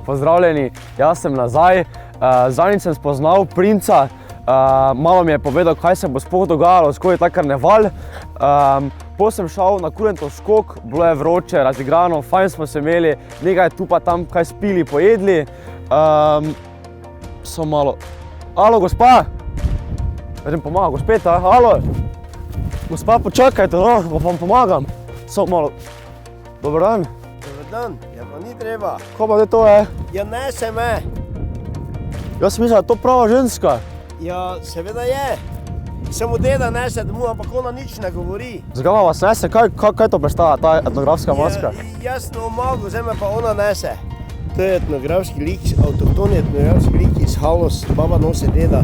pozdravljeni, jaz sem nazaj. Zadnjič sem spoznal Princa, malo mi je povedal, kaj se bo sploh dogajalo skozi ta karneval. Potem sem šel na kurentov skok, bilo je vroče, razigrano, fajn smo se imeli, nekaj tu pa tam kaj spili, pojedli. Samo malo. Alo, gospa! Vedem pomagam, gospeta, alo! Gospa, počakajte, no, vam pomagam. Samo malo. Dobar dan. Dobar dan, ja pa ni treba. Kaj pa to je? Ja nese me. Jaz sem mislil, da je to prava ženska. Ja, seveda je. Samo deda nese domov, ampak ona nič ne govori. Zakaj vas nese? Kaj to predstavlja, ta etnografska maska? Ja, jaz ne omagam, zdaj me pa ona nese. To je etnografski lik, avtohtoni etnografski lik iz Halos, baba nosi deda.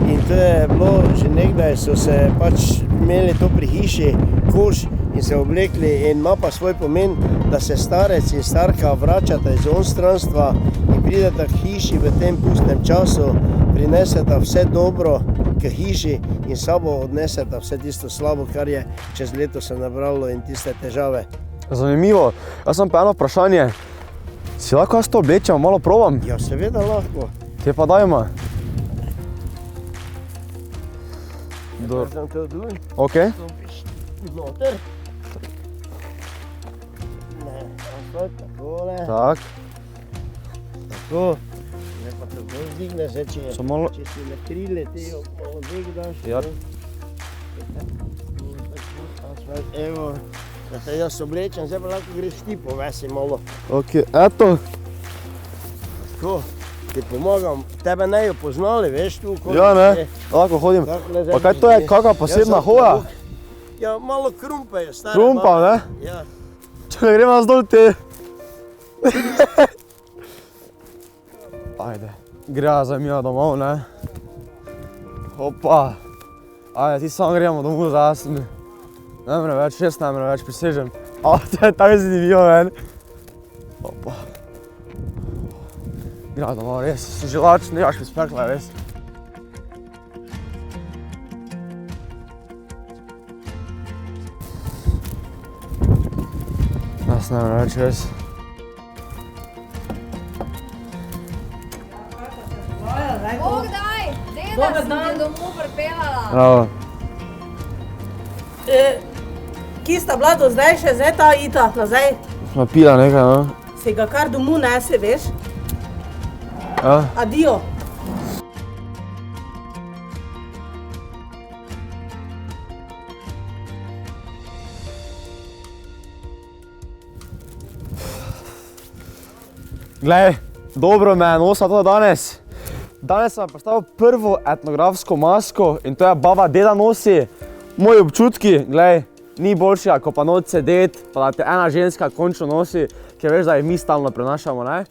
In to je bilo že nekdaj, so se pač imeli to pri hiši, koš in se oblekli in ima pa svoj pomen, da se starec in starka vračata iz onstranstva in prideta k hiši v tem pustnem času, prineseta vse dobro k hiši in sabo odneseta vse tisto slabo, kar je čez leto se nabralo in tiste težave. Zanimivo. Jaz sem pa eno vprašanje. Si lahko jaz to oblečem, malo probam? Ja, seveda lahko. Te pa dajmo. Zdaj sem te odluj. Ok. Stopiš noter. Ne, tako, takole. Tak. Tako. Ne pa te bolj zdigne, zdaj če si na krile, ti jo malo degdaš. Ja. Evo, da te jaz oblečem, zdaj pa lahko greš ti povesi malo. Ok, eto. Tako, ti pomagam, tebe ne jo poznali, veš tu. Ja, ne, lahko hodim. Pa kaj to je, kakva posebna hoja? Ja, malo krumpa je, stara. Krumpa, ne? Ja. Čakaj, gremo zdol te. Ajde, greva zdaj mi domov, ne? Opa. Ajde, ti samo gremo domov, zdaj jaz sem. Ne mre več, res ne mre več, prisežem. To je tako zanimivo, men. Opa. Gremo domov, res, sem že lačen, nemaš mi spekla, res. Jaz ne mre več, res. Bog daj, deda sem te domov pripeljala. Bravo. Kje sta bila do zdaj še zdaj ta ita nazaj? Smo pila nekaj, no? Se ga kar domov nese, veš? Ja. Adio. Glej, dobro me je nosila to danes. Danes sem predstavil prvo etnografsko masko in to je baba deda nosi. Moji občutki, glej, ni boljšega, ko pa noč sedeti, pa da te ena ženska končno nosi, ker veš, da jih mi stalno prenašamo, ne?